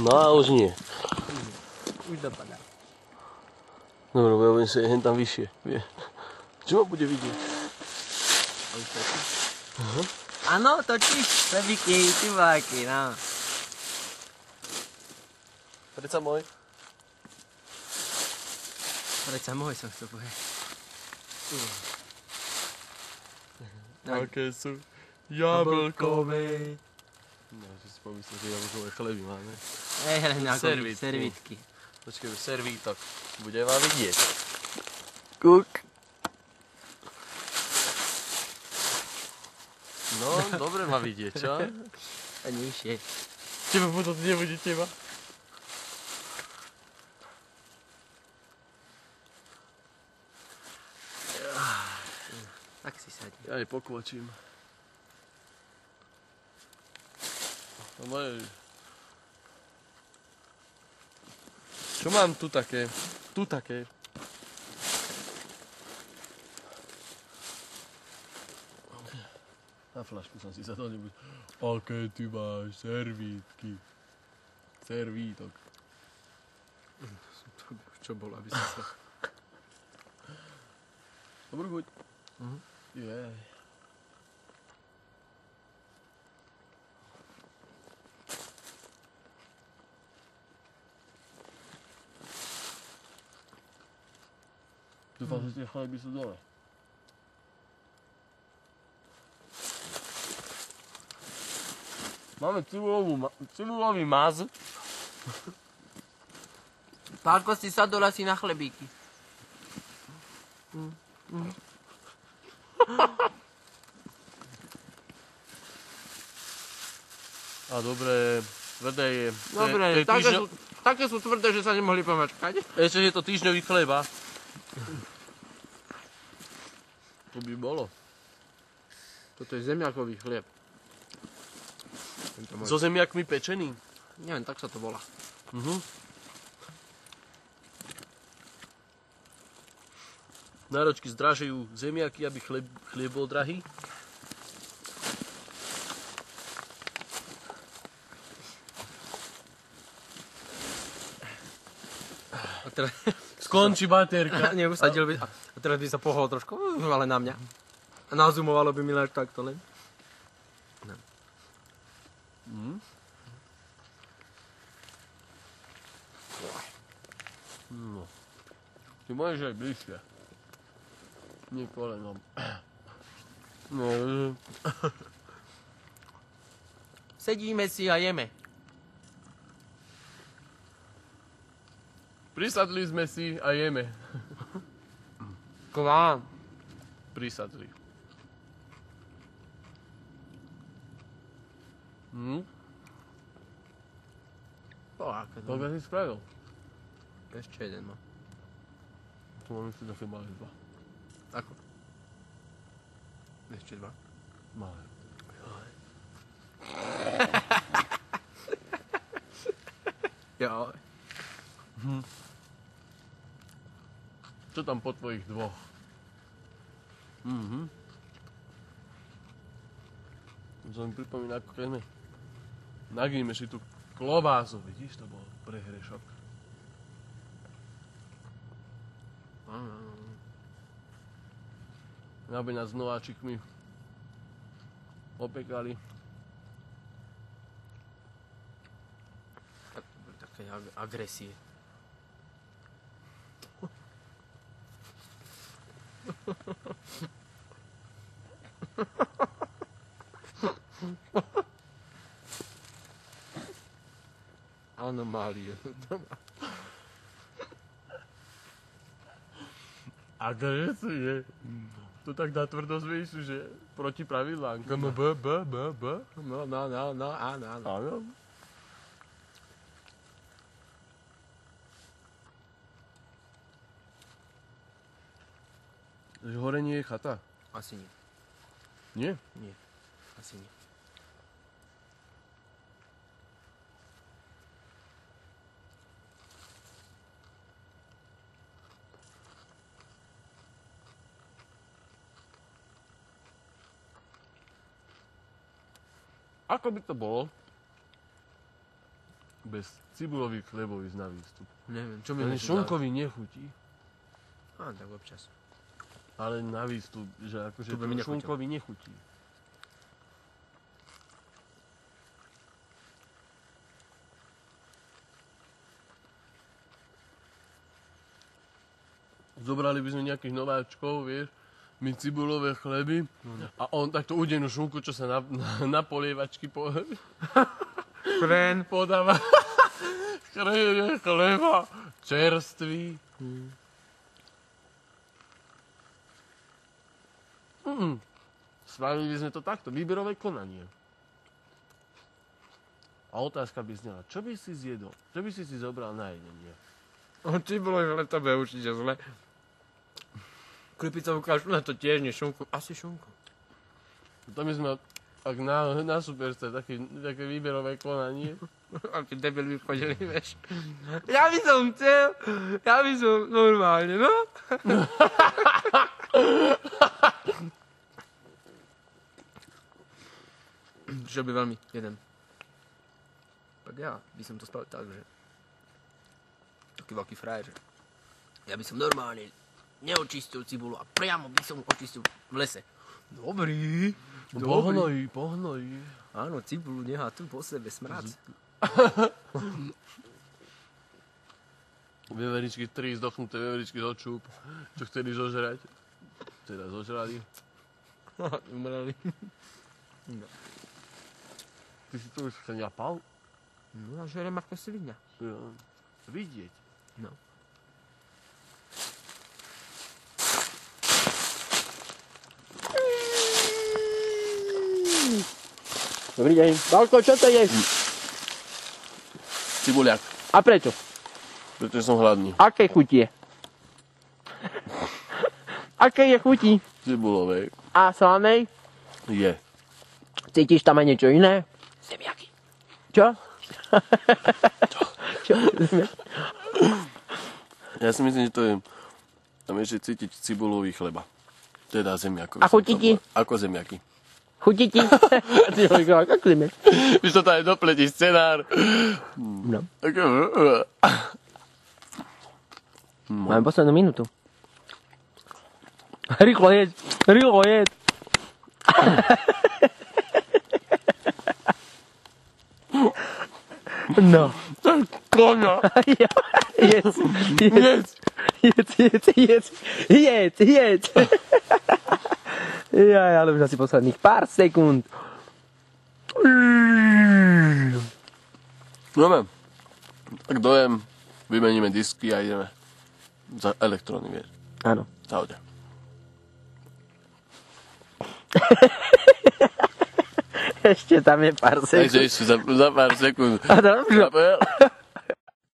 No a už nie. Už dopadá. Dobre, ja budem si hen tam vyššie. Čo ma bude vidieť? Áno, točíš. Sebíky, ty vláky, no. Predsa môj. Predsa môj som chcel povedať. Aké sú jablkové. No, že si pomyslel, že jablkové chleby máme. Servítky. Počkej, servítok. Bude vám vidieť. Kuk. No, dobre ma vidieť, čo? A nižšie. Teba potom nebude teba. Tak si sadni. Ja jej pokvočím. No moje... Čo mám tu také? Tu také. Na flašku som si za to nebuď. Aké ty máš servítky. Servítok. Čo bolo, aby si sa... Dobrú chuť. Jej. Dúfam, že tie chleby sú dole. Máme cibulový maz. Pálko si sadol asi na chlebíky. A dobre, tvrdé je. Dobre, také sú tvrdé, že sa nemohli pomačkať. Ešte je to týždňový chleba. To by bolo. Toto je zemiakový chlieb. So zemiakmi pečený. Neviem, tak sa to volá. Náročky zdražujú zemiaky, aby chlieb bol drahý. Skončí baterka. Neusadil by. A teraz by sa pohol trošku, ale na mňa. A nazumovalo by mi len takto len. No. Ty môžeš aj bližšie. Nie kolenom. No. Sedíme si a jeme. Prisadli sme si a jeme. Klán. Prisadli. Koľko si spravil? Ešte jeden má. Tu mám ešte také malé dva. Ako? Ešte dva. Malé. Jo. Čo tam po tvojich dvoch? To mi pripomína, ako keď sme nagníme si tú klobásu, vidíš, to bol prehrešok. Aby nás s nováčikmi opekali. Také agresie. Anomálie. Agresie. To tak na tvrdo zvieš, že proti pravidlám. No, áno. Áno. Že hore nie je chata? Asi nie. Nie? Nie. Asi nie. Ako by to bolo bez cibulových chlebov ísť na výstup? Neviem, čo mi Ani šunkový nechutí, Tak občas. ale na výstup, že akože To by mi to nechutil. šunkový nechutí. Zobrali by sme nejakých nováčkov, vieš, my cibulové chleby a on takto udenú šunku, čo sa na polievačky Kren. podáva. Chrene chleba, čerstvý. Spravili by sme to takto, výberové konanie. A otázka by znela, čo by si zjedol? Čo by si zobral na jedenie? Či bolo, že to bude určite zle. Kripicovú kašu na to tiež, nie šunku. Asi šunku. To by sme, ak na Superstar, také výberové konanie. Aký debil by chodili, vieš. Ja by som normálne, no. Čo by veľmi, jeden. Tak ja by som to spravil tak, že taký veľký frajer, že ja by som normálne neočistil cibulu a priamo by som očistil v lese. Dobrý. Pohnojí. Áno, cibulu nechá tu po sebe smrad. Veveričky, 3 zdochnuté veveričky z očúb, čo chceli zožrať. Teda zožrali. Umreli. Ty si to už sa ňapal? No a žerem ako svinia. Jo. Vidieť. No. Dobrý deň. Valko, čo to je? Cibuliak, A prečo? pretože som hladný. Aké chutie? Aké je chutí? Cibulovej A slanej? je. Cítiš tam aj niečo iné? Zemiaky. Čo? Čo? Ja si myslím, že to je... Tam ešte cítiť cibulový chleba. Teda zemiakový. A chutí ti? Ako zemiaky. Chutí ti? Ty hovoríš, ako zemiak? Víš, to tam je dopletí scenár. No. Ako... Máme poslednú minútu. Rýchlo jeď. Rýchlo jeď. No. Koňa. Jedz. Jedz. Jedz. Jedz. Jaj, ale už asi posledných pár sekúnd. Dobre. Tak dojem, vymeníme disky a ideme za elektróny, vieš. Áno. Čaute. Ešte tam je pár sekúnd. Takže ešte za pár sekúnd. A dobrze.